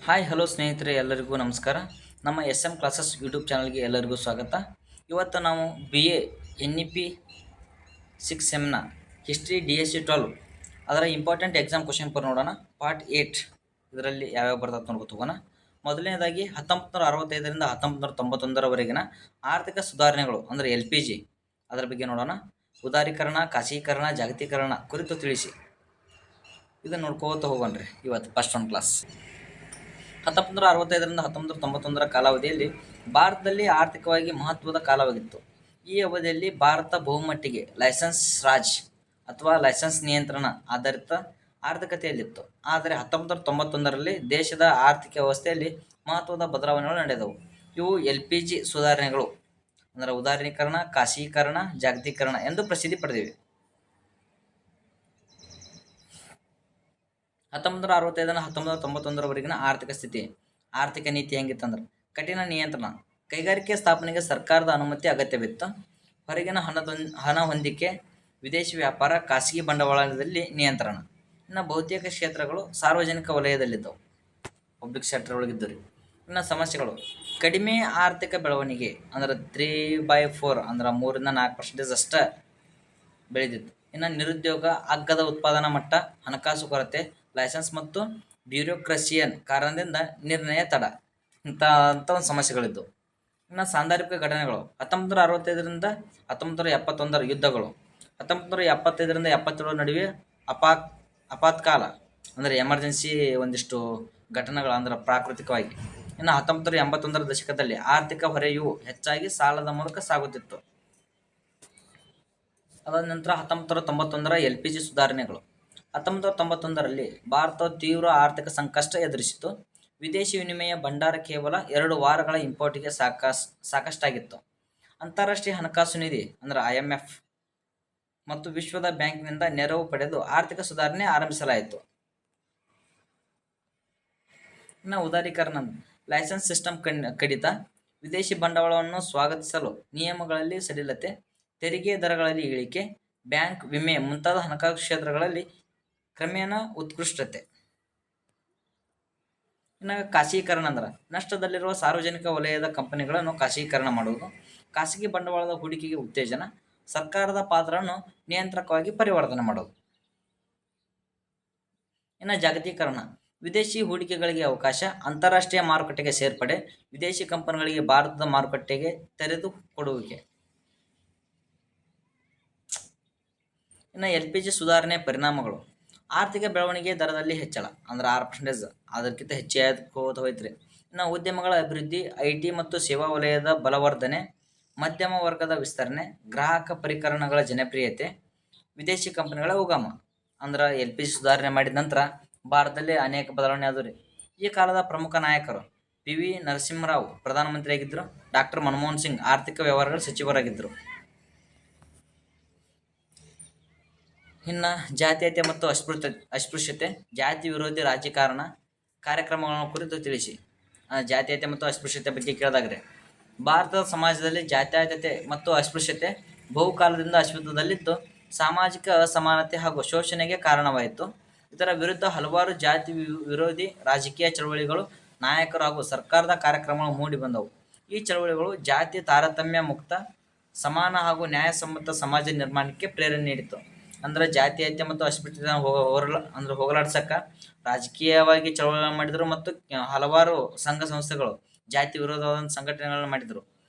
Hi hello ಸ್ನೇಹಿತರೆ, ಎಲ್ಲರಿಗೂ ನಮಸ್ಕಾರ. ನಮ್ಮ ಎಸ್ ಎಮ್ ಕ್ಲಾಸಸ್ ಯೂಟ್ಯೂಬ್ ಚಾನಲ್ಗೆ ಎಲ್ಲರಿಗೂ ಸ್ವಾಗತ. ಇವತ್ತು ನಾವು B A N E P 6 ಸೆಮ್ನ ಹಿಸ್ಟ್ರಿ DSC 12 ಅದರ ಇಂಪಾರ್ಟೆಂಟ್ ಎಕ್ಸಾಮ್ ಕ್ವಶನ್ ಪೇಪರ್ ನೋಡೋಣ. ಪಾರ್ಟ್ 8 ಇದರಲ್ಲಿ ಯಾವ್ಯಾವ ಬರ್ತದೆ ನೋಡ್ಕೊತ ಹೋಗೋಣ. ಮೊದಲನೇದಾಗಿ 1965ರಿಂದ 1991ರವರೆಗಿನ ಆರ್ಥಿಕ ಸುಧಾರಣೆಗಳು ಅಂದರೆ LPG ಅದರ ಬಗ್ಗೆ ನೋಡೋಣ. ಉದಾರೀಕರಣ, ಖಾಸಗೀಕರಣ, ಜಾಗತೀಕರಣ ಕುರಿತು ತಿಳಿಸಿ. ಇದನ್ನು ನೋಡ್ಕೋತ ಹೋಗೋಣ್ರಿ ಇವತ್ತು ಫಸ್ಟ್ ಒನ್ ಕ್ಲಾಸ್. 1965ರಿಂದ 1991ರ ಕಾಲಾವಧಿಯಲ್ಲಿ ಭಾರತದಲ್ಲಿ ಆರ್ಥಿಕವಾಗಿ ಮಹತ್ವದ ಕಾಲವಾಗಿತ್ತು. ಈ ಅವಧಿಯಲ್ಲಿ ಭಾರತ ಬಹುಮಟ್ಟಿಗೆ ಲೈಸೆನ್ಸ್ ರಾಜ್ ಅಥವಾ ಲೈಸೆನ್ಸ್ ನಿಯಂತ್ರಣ ಆಧಾರಿತ ಆರ್ಥಿಕತೆಯಲ್ಲಿತ್ತು. ಆದರೆ 1991ರಲ್ಲಿ ದೇಶದ ಆರ್ಥಿಕ ವ್ಯವಸ್ಥೆಯಲ್ಲಿ ಮಹತ್ವದ ಬದಲಾವಣೆಗಳು ನಡೆದವು. ಇವು LPG ಸುಧಾರಣೆಗಳು ಅಂದರೆ ಉದಾರೀಕರಣ, ಖಾಸಗೀಕರಣ, ಜಾಗತೀಕರಣ ಎಂದು ಪ್ರಸಿದ್ಧಿ ಪಡೆದಿವೆ. 1965ರಿಂದ 1991ರವರೆಗಿನ ಆರ್ಥಿಕ ಸ್ಥಿತಿ. ಆರ್ಥಿಕ ನೀತಿ ಹೆಂಗಿತ್ತಂದ್ರೆ ಕಠಿಣ ನಿಯಂತ್ರಣ, ಕೈಗಾರಿಕೆ ಸ್ಥಾಪನೆಗೆ ಸರ್ಕಾರದ ಅನುಮತಿ ಅಗತ್ಯವಿತ್ತು. ಹೊರಗಿನ ಹಣ ಹೊಂದಿಕೆ, ವಿದೇಶಿ ವ್ಯಾಪಾರ, ಖಾಸಗಿ ಬಂಡವಾಳದಲ್ಲಿ ನಿಯಂತ್ರಣ. ಇನ್ನು ಬಹುತೇಕ ಕ್ಷೇತ್ರಗಳು ಸಾರ್ವಜನಿಕ ವಲಯದಲ್ಲಿದ್ದವು, ಪಬ್ಲಿಕ್ ಸೆಕ್ಟರ್ ಒಳಗಿದ್ದವು. ಇನ್ನು ಸಮಸ್ಯೆಗಳು ಕಡಿಮೆ ಆರ್ಥಿಕ ಬೆಳವಣಿಗೆ ಅಂದ್ರೆ 3/4 ಅಂದ್ರೆ 3-4% ಅಷ್ಟೇ ಬೆಳೆದಿತ್ತು. ಇನ್ನು ನಿರುದ್ಯೋಗ, ಅಗ್ಗದ ಉತ್ಪಾದನಾ ಮಟ್ಟ, ಹಣಕಾಸು ಕೊರತೆ, ಲೈಸೆನ್ಸ್ ಮತ್ತು ಬ್ಯೂರೋಕ್ರಸಿಯನ್ ಕಾರಣದಿಂದ ನಿರ್ಣಯ ತಡ ಇಂಥ ಒಂದು ಸಮಸ್ಯೆಗಳಿದ್ದವು. ಇನ್ನು ಸಾಂದರ್ಭಿಕ ಘಟನೆಗಳು 1965ರಿಂದ 1971ರ ಯುದ್ಧಗಳು, 1975ರಿಂದ 77 ನಡುವೆ ಅಪಾತ್ಕಾಲ ಅಂದರೆ ಎಮರ್ಜೆನ್ಸಿ ಒಂದಿಷ್ಟು ಘಟನೆಗಳು ಅಂದ್ರೆ ಪ್ರಾಕೃತಿಕವಾಗಿ. ಇನ್ನು 1981ರ ದಶಕದಲ್ಲಿ ಆರ್ಥಿಕ ಹೊರೆಯು ಹೆಚ್ಚಾಗಿ ಸಾಲದ ಮೂಲಕ ಸಾಗುತ್ತಿತ್ತು. ಅದಾದ ನಂತರ 1991ರ LPG ಸುಧಾರಣೆಗಳು. 1991ರಲ್ಲಿ ಭಾರತ ತೀವ್ರ ಆರ್ಥಿಕ ಸಂಕಷ್ಟ ಎದುರಿಸಿತು. ವಿದೇಶಿ ವಿನಿಮಯ ಭಂಡಾರ ಕೇವಲ 2 ವಾರಗಳ ಇಂಪೋರ್ಟಿಗೆ ಸಾಕಷ್ಟಾಗಿತ್ತು. ಅಂತಾರಾಷ್ಟ್ರೀಯ ಹಣಕಾಸು ನಿಧಿ ಅಂದರೆ IMF ಮತ್ತು ವಿಶ್ವದ ಬ್ಯಾಂಕ್ನಿಂದ ನೆರವು ಪಡೆದು ಆರ್ಥಿಕ ಸುಧಾರಣೆ ಆರಂಭಿಸಲಾಯಿತು. ಇನ್ನು ಉದಾರೀಕರಣ, ಲೈಸೆನ್ಸ್ ಸಿಸ್ಟಮ್ ಕಡಿತ, ವಿದೇಶಿ ಬಂಡವಾಳವನ್ನು ಸ್ವಾಗತಿಸಲು ನಿಯಮಗಳಲ್ಲಿ ಸಡಿಲತೆ, ತೆರಿಗೆ ದರಗಳಲ್ಲಿ ಇಳಿಕೆ, ಬ್ಯಾಂಕ್, ವಿಮೆ ಮುಂತಾದ ಹಣಕಾಸು ಕ್ಷೇತ್ರಗಳಲ್ಲಿ ಕ್ರಮೇಣ ಉತ್ಕೃಷ್ಟತೆ. ಇನ್ನು ಖಾಸಗೀಕರಣ ಅಂದ್ರೆ ನಷ್ಟದಲ್ಲಿರುವ ಸಾರ್ವಜನಿಕ ವಲಯದ ಕಂಪನಿಗಳನ್ನು ಖಾಸಗೀಕರಣ ಮಾಡುವುದು, ಖಾಸಗಿ ಬಂಡವಾಳದ ಹೂಡಿಕೆಗೆ ಉತ್ತೇಜನ, ಸರ್ಕಾರದ ಪಾತ್ರವನ್ನು ನಿಯಂತ್ರಕವಾಗಿ ಪರಿವರ್ತನೆ ಮಾಡೋದು. ಇನ್ನು ಜಾಗತೀಕರಣ, ವಿದೇಶಿ ಹೂಡಿಕೆಗಳಿಗೆ ಅವಕಾಶ, ಅಂತಾರಾಷ್ಟ್ರೀಯ ಮಾರುಕಟ್ಟೆಗೆ ಸೇರ್ಪಡೆ, ವಿದೇಶಿ ಕಂಪನಿಗಳಿಗೆ ಭಾರತದ ಮಾರುಕಟ್ಟೆಗೆ ತೆರೆದು ಕೊಡುವಿಕೆ. ಇನ್ನು LPG ಸುಧಾರಣೆ ಪರಿಣಾಮಗಳು. ಆರ್ಥಿಕ ಬೆಳವಣಿಗೆ ದರದಲ್ಲಿ ಹೆಚ್ಚಳ ಅಂದ್ರೆ 6%, ಅದಕ್ಕಿಂತ ಹೆಚ್ಚೇ ಹೋಯ್ತ್ರಿ. ಇನ್ನು ಉದ್ಯಮಗಳ ಅಭಿವೃದ್ಧಿ, IT ಮತ್ತು ಸೇವಾ ವಲಯದ ಬಲವರ್ಧನೆ, ಮಧ್ಯಮ ವರ್ಗದ ವಿಸ್ತರಣೆ, ಗ್ರಾಹಕ ಪರಿಕರಗಳ ಜನಪ್ರಿಯತೆ, ವಿದೇಶಿ ಕಂಪನಿಗಳ ಉಗಮ. ಅಂದ್ರೆ LPG ಸುಧಾರಣೆ ಮಾಡಿದ ನಂತರ ಭಾರತದಲ್ಲಿ ಅನೇಕ ಬದಲಾವಣೆ ಆದವು. ಈ ಕಾಲದ ಪ್ರಮುಖ ನಾಯಕರು PV ನರಸಿಂಹರಾವ್ ಪ್ರಧಾನಮಂತ್ರಿಯಾಗಿದ್ದರು, ಡಾಕ್ಟರ್ ಮನಮೋಹನ್ ಸಿಂಗ್ ಆರ್ಥಿಕ ವ್ಯವಹಾರಗಳ ಸಚಿವರಾಗಿದ್ದರು. ಇನ್ನು ಜಾತೀಯತೆ ಮತ್ತು ಅಸ್ಪೃಶ್ಯತೆ, ಜಾತಿ ವಿರೋಧಿ ರಾಜಕಾರಣ ಕಾರ್ಯಕ್ರಮಗಳ ಕುರಿತು ತಿಳಿಸಿ. ಜಾತೀಯತೆ ಮತ್ತು ಅಸ್ಪೃಶ್ಯತೆ ಬಗ್ಗೆ ಕೇಳಿದಾಗ್ರೆ ಭಾರತದ ಸಮಾಜದಲ್ಲಿ ಜಾತ್ಯತೀತತೆ ಮತ್ತು ಅಸ್ಪೃಶ್ಯತೆ ಬಹುಕಾಲದಿಂದ ಅಸ್ತಿತ್ವದಲ್ಲಿದ್ದು ಸಾಮಾಜಿಕ ಅಸಮಾನತೆ ಹಾಗೂ ಶೋಷಣೆಗೆ ಕಾರಣವಾಯಿತು. ಇದರ ವಿರುದ್ಧ ಹಲವಾರು ಜಾತಿ ವಿರೋಧಿ ರಾಜಕೀಯ ಚಳವಳಿಗಳು, ನಾಯಕರು ಹಾಗೂ ಸರ್ಕಾರದ ಕಾರ್ಯಕ್ರಮಗಳು ಮೂಡಿ ಬಂದವು. ಈ ಚಳವಳಿಗಳು ಜಾತಿ ತಾರತಮ್ಯ ಮುಕ್ತ, ಸಮಾನ ಹಾಗೂ ನ್ಯಾಯಸಮ್ಮತ ಸಮಾಜ ನಿರ್ಮಾಣಕ್ಕೆ ಪ್ರೇರಣೆ ನೀಡಿತು. ಅಂದ್ರೆ ಜಾತೀಯತೆ ಮತ್ತು ಅಸ್ಪೃಶ್ಯತೆ ಹೋಗಲಾಡ್ಸಕ್ಕ ರಾಜಕೀಯವಾಗಿ ಚಳವಳಿ ಮಾಡಿದರು ಮತ್ತು ಹಲವಾರು ಸಂಘ ಸಂಸ್ಥೆಗಳು ಜಾತಿ ವಿರೋಧವಾದ ಸಂಘಟನೆಗಳನ್ನ ಮಾಡಿದರು.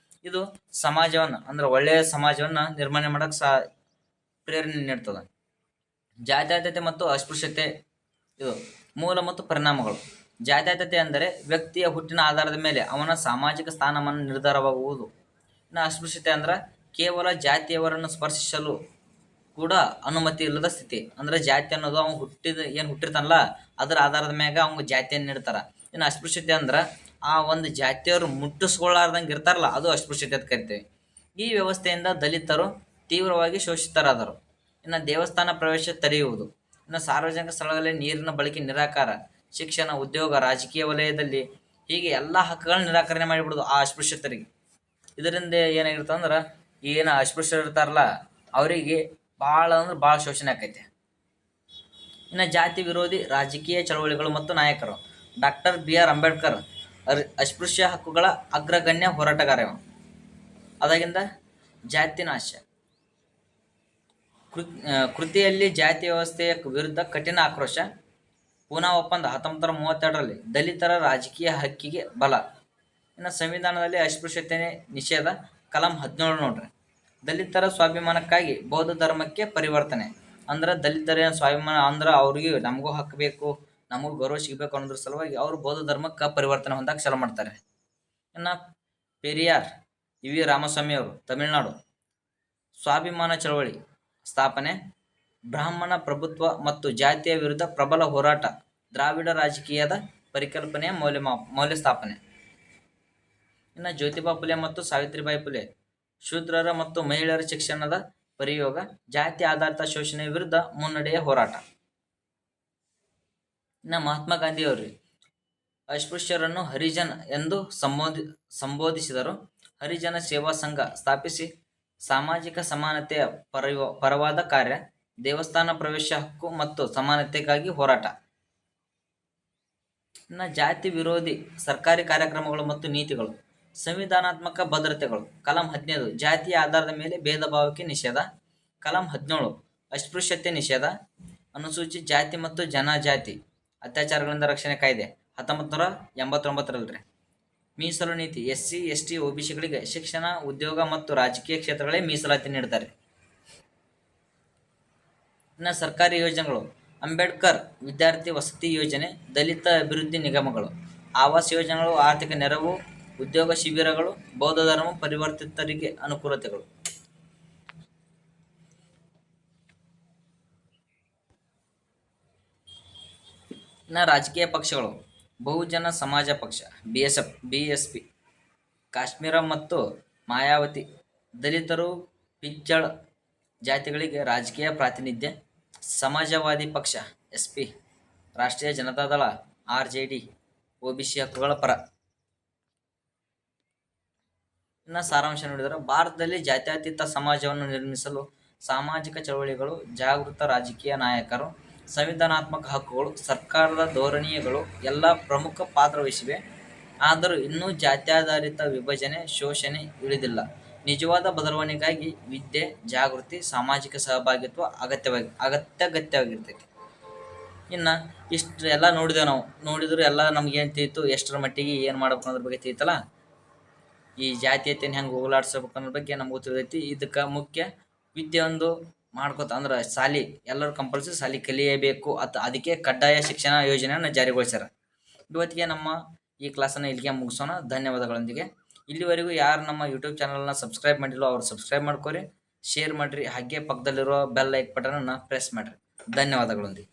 ಇದು ಸಮಾಜವನ್ನು ಅಂದ್ರೆ ಒಳ್ಳೆಯ ಸಮಾಜವನ್ನ ನಿರ್ಮಾಣ ಮಾಡಕ್ಕೆ ಪ್ರೇರಣೆ ನೀಡ್ತದೆ. ಜಾತ್ಯತೀತತೆ ಮತ್ತು ಅಸ್ಪೃಶ್ಯತೆ ಇದು ಮೂಲ ಮತ್ತು ಪರಿಣಾಮಗಳು. ಜಾತ್ಯತೀತತೆ ಅಂದರೆ ವ್ಯಕ್ತಿಯ ಹುಟ್ಟಿನ ಆಧಾರದ ಮೇಲೆ ಅವನ ಸಾಮಾಜಿಕ ಸ್ಥಾನಮಾನ ನಿರ್ಧಾರವಾಗುವುದು. ಇನ್ನು ಅಸ್ಪೃಶ್ಯತೆ ಅಂದ್ರೆ ಕೇವಲ ಜಾತಿಯವರನ್ನು ಸ್ಪರ್ಶಿಸಲು ಕೂಡ ಅನುಮತಿ ಇಲ್ಲದ ಸ್ಥಿತಿ. ಅಂದ್ರೆ ಜಾತಿ ಅನ್ನೋದು ಅವ್ನು ಹುಟ್ಟಿರ್ತಾನಲ್ಲ ಅದರ ಆಧಾರದ ಮ್ಯಾಗ ಅವ್ನಿಗೆ ಜಾತಿಯನ್ನು ನೀಡ್ತಾರ. ಇನ್ನು ಅಸ್ಪೃಶ್ಯತೆ ಅಂದ್ರೆ ಆ ಒಂದು ಜಾತಿಯವರು ಮುಟ್ಟಿಸ್ಕೊಳ್ಳಾರ್ದಂಗೆ ಇರ್ತಾರಲ್ಲ, ಅದು ಅಸ್ಪೃಶ್ಯತೆ ಅಂತ ಕರಿತೇವೆ. ಈ ವ್ಯವಸ್ಥೆಯಿಂದ ದಲಿತರು ತೀವ್ರವಾಗಿ ಶೋಷಿತರಾದರು. ಇನ್ನು ದೇವಸ್ಥಾನ ಪ್ರವೇಶ ತೆರೆಯುವುದು, ಇನ್ನು ಸಾರ್ವಜನಿಕ ಸ್ಥಳಗಳಲ್ಲಿ ನೀರಿನ ಬಳಕೆ ನಿರಾಕಾರ, ಶಿಕ್ಷಣ, ಉದ್ಯೋಗ, ರಾಜಕೀಯ ವಲಯದಲ್ಲಿ ಹೀಗೆ ಎಲ್ಲ ಹಕ್ಕುಗಳನ್ನ ನಿರಾಕರಣೆ ಮಾಡಿಬಿಡೋದು ಆ ಅಸ್ಪೃಶ್ಯತರಿಗೆ. ಇದರಿಂದ ಏನಾಗಿರ್ತಂದ್ರೆ ಏನು ಅಸ್ಪೃಶ್ಯರು ಇರ್ತಾರಲ್ಲ ಅವರಿಗೆ ಭಾಳ ಅಂದ್ರೆ ಭಾಳ ಶೋಷಣೆ ಆಕೈತೆ. ಇನ್ನು ಜಾತಿ ವಿರೋಧಿ ರಾಜಕೀಯ ಚಳವಳಿಗಳು ಮತ್ತು ನಾಯಕರು. ಡಾಕ್ಟರ್ BR ಅಂಬೇಡ್ಕರ್ ಅಸ್ಪೃಶ್ಯ ಹಕ್ಕುಗಳ ಅಗ್ರಗಣ್ಯ ಹೋರಾಟಗಾರ ಇವ. ಅದಾಗಿಂದ ಜಾತಿ ನಾಶ ಕೃತಿಯಲ್ಲಿ ಜಾತಿ ವ್ಯವಸ್ಥೆಯ ವಿರುದ್ಧ ಕಠಿಣ ಆಕ್ರೋಶ. ಪೂನಾ ಒಪ್ಪಂದ 1932ರಲ್ಲಿ ದಲಿತರ ರಾಜಕೀಯ ಹಕ್ಕಿಗೆ ಬಲ. ಇನ್ನು ಸಂವಿಧಾನದಲ್ಲಿ ಅಸ್ಪೃಶ್ಯತೆ ನಿಷೇಧ ಕಲಂ 17 ನೋಡ್ರಿ. ದಲಿತರ ಸ್ವಾಭಿಮಾನಕ್ಕಾಗಿ ಬೌದ್ಧ ಧರ್ಮಕ್ಕೆ ಪರಿವರ್ತನೆ. ಅಂದ್ರೆ ದಲಿತರ ಸ್ವಾಭಿಮಾನ ಅಂದ್ರೆ ಅವ್ರಿಗೆ ನಮಗೂ ಹಕ್ಕು ಬೇಕು, ನಮಗೂ ಗೌರವ ಸಿಗಬೇಕು ಅನ್ನೋದ್ರ ಸಲುವಾಗಿ ಅವರು ಬೌದ್ಧ ಧರ್ಮಕ್ಕೆ ಪರಿವರ್ತನೆ ಹೊಂದಕ್ಕೆ ಚಾಲು ಮಾಡ್ತಾರೆ. ಇನ್ನು ಪೆರಿಯಾರ್ ರಾಮಸ್ವಾಮಿ ಅವರು ತಮಿಳುನಾಡು ಸ್ವಾಭಿಮಾನ ಚಳವಳಿ ಸ್ಥಾಪನೆ. ಬ್ರಾಹ್ಮಣ ಪ್ರಭುತ್ವ ಮತ್ತು ಜಾತಿಯ ವಿರುದ್ಧ ಪ್ರಬಲ ಹೋರಾಟ. ದ್ರಾವಿಡ ರಾಜಕೀಯದ ಪರಿಕಲ್ಪನೆಯ ಮೌಲ್ಯ ಸ್ಥಾಪನೆ. ಇನ್ನು ಜ್ಯೋತಿಬಾ ಫುಲೆ ಮತ್ತು ಸಾವಿತ್ರಿಬಾಯಿ ಫುಲೆ ಶೂದ್ರರ ಮತ್ತು ಮಹಿಳೆಯರ ಶಿಕ್ಷಣದ ಪರಿಯೋಗ. ಜಾತಿ ಆಧಾರಿತ ಶೋಷಣೆ ವಿರುದ್ಧ ಮುನ್ನಡೆಯ ಹೋರಾಟ. ಇನ್ನು ಮಹಾತ್ಮ ಗಾಂಧಿಯವರು ಅಸ್ಪೃಶ್ಯರನ್ನು ಹರಿಜನ್ ಎಂದು ಸಂಬೋಧಿಸಿದರು. ಹರಿಜನ ಸೇವಾ ಸಂಘ ಸ್ಥಾಪಿಸಿ ಸಾಮಾಜಿಕ ಸಮಾನತೆಯ ಪರವಾದ ಕಾರ್ಯ. ದೇವಸ್ಥಾನ ಪ್ರವೇಶ ಹಕ್ಕು ಮತ್ತು ಸಮಾನತೆಗಾಗಿ ಹೋರಾಟ. ಇನ್ನು ಜಾತಿ ವಿರೋಧಿ ಸರ್ಕಾರಿ ಕಾರ್ಯಕ್ರಮಗಳು ಮತ್ತು ನೀತಿಗಳು. ಸಂವಿಧಾನಾತ್ಮಕ ಭದ್ರತೆಗಳು. ಕಲಂ 15 ಜಾತಿಯ ಆಧಾರದ ಮೇಲೆ ಭೇದ ಭಾವಕ್ಕೆ ನಿಷೇಧ. ಕಲಂ 17 ಅಸ್ಪೃಶ್ಯತೆ ನಿಷೇಧ. ಅನುಸೂಚಿತ ಜಾತಿ ಮತ್ತು ಜನಜಾತಿ ಅತ್ಯಾಚಾರಗಳಿಂದ ರಕ್ಷಣೆ ಕಾಯ್ದೆ 1989 ಮೀಸಲು ನೀತಿ. SC ST OBCಗಳಿಗೆ ಶಿಕ್ಷಣ, ಉದ್ಯೋಗ ಮತ್ತು ರಾಜಕೀಯ ಕ್ಷೇತ್ರಗಳೇ ಮೀಸಲಾತಿ ನೀಡುತ್ತಾರೆ. ಇನ್ನು ಸರ್ಕಾರಿ ಯೋಜನೆಗಳು. ಅಂಬೇಡ್ಕರ್ ವಿದ್ಯಾರ್ಥಿ ವಸತಿ ಯೋಜನೆ, ದಲಿತ ಅಭಿವೃದ್ಧಿ ನಿಗಮಗಳು, ಆವಾಸ್ ಯೋಜನೆಗಳು, ಆರ್ಥಿಕ ನೆರವು, ಉದ್ಯೋಗ ಶಿಬಿರಗಳು, ಬೌದ್ಧ ಧರ್ಮ ಪರಿವರ್ತಿತರಿಗೆ ಅನುಕೂಲತೆಗಳು. ಇನ್ನು ರಾಜಕೀಯ ಪಕ್ಷಗಳು. ಬಹುಜನ ಸಮಾಜ ಪಕ್ಷ BSP, ಕಾಶ್ಮೀರ ಮತ್ತು ಮಾಯಾವತಿ. ದಲಿತರು, ಪಿಂಚಳ ಜಾತಿಗಳಿಗೆ ರಾಜಕೀಯ ಪ್ರಾತಿನಿಧ್ಯ. ಸಮಾಜವಾದಿ ಪಕ್ಷ SP, ರಾಷ್ಟ್ರೀಯ ಜನತಾದಳ RJD OBC ಹಕ್ಕುಗಳ ಪರ. ಇನ್ನು ಸಾರಾಂಶ ನೋಡಿದರೆ, ಭಾರತದಲ್ಲಿ ಜಾತ್ಯತೀತ ಸಮಾಜವನ್ನು ನಿರ್ಮಿಸಲು ಸಾಮಾಜಿಕ ಚಳವಳಿಗಳು, ಜಾಗೃತ ರಾಜಕೀಯ ನಾಯಕರು, ಸಂವಿಧಾನಾತ್ಮಕ ಹಕ್ಕುಗಳು, ಸರ್ಕಾರದ ಧೋರಣೆಗಳು ಎಲ್ಲ ಪ್ರಮುಖ ಪಾತ್ರ ವಹಿಸಿವೆ. ಆದರೂ ಇನ್ನೂ ಜಾತ್ಯಾಧಾರಿತ ವಿಭಜನೆ, ಶೋಷಣೆ ಇಳಿದಿಲ್ಲ. ನಿಜವಾದ ಬದಲಾವಣೆಗಾಗಿ ವಿದ್ಯೆ, ಜಾಗೃತಿ, ಸಾಮಾಜಿಕ ಸಹಭಾಗಿತ್ವ ಅಗತ್ಯವಾಗಿರ್ತೈತಿ. ಇನ್ನು ಇಷ್ಟು ಎಲ್ಲ ನೋಡಿದೆವು ನಾವು. ನೋಡಿದ್ರು ಎಲ್ಲ ನಮ್ಗೇನು ತಿಳಿತು, ಎಷ್ಟರ ಮಟ್ಟಿಗೆ ಏನು ಮಾಡ್ಬೇಕು ಅನ್ನೋದ್ರ ಬಗ್ಗೆ ತಿಳಿತಲ್ಲ. ಈ ಜಾತೀಯತೆಯನ್ನು ಹೆಂಗೆ ಹೋಗಲಾಡಿಸ್ಬೇಕು ಅನ್ನೋದ್ರ ಬಗ್ಗೆ ನಮಗೂ ತಿಳಿದೈತಿ. ಇದಕ್ಕೆ ಮುಖ್ಯ ವಿದ್ಯೆ ಒಂದು ಮಾಡ್ಕೋತ ಅಂದ್ರೆ ಶಾಲಿ ಎಲ್ಲರೂ ಕಂಪಲ್ಸರಿ ಶಾಲಿ ಕಲಿಯಬೇಕು. ಅದಕ್ಕೆ ಕಡ್ಡಾಯ ಶಿಕ್ಷಣ ಯೋಜನೆಯನ್ನು ಜಾರಿಗೊಳಿಸ್ಯಾರ. ಇವತ್ತಿಗೆ ನಮ್ಮ ಈ ಕ್ಲಾಸನ್ನು ಇಲ್ಲಿಗೆ ಮುಗಿಸೋಣ. ಧನ್ಯವಾದಗಳೊಂದಿಗೆ. ಇಲ್ಲಿವರೆಗೂ ಯಾರು ನಮ್ಮ ಯೂಟ್ಯೂಬ್ ಚಾನಲ್ನ ಸಬ್ಸ್ಕ್ರೈಬ್ ಮಾಡಿಲ್ಲೋ ಅವ್ರು ಸಬ್ಸ್ಕ್ರೈಬ್ ಮಾಡ್ಕೊರಿ, ಶೇರ್ ಮಾಡಿರಿ, ಹಾಗೆ ಪಕ್ಕದಲ್ಲಿರೋ ಬೆಲ್ ಲೈಕ್ ಬಟನನ್ನು ಪ್ರೆಸ್ ಮಾಡಿರಿ. ಧನ್ಯವಾದಗಳೊಂದಿಗೆ.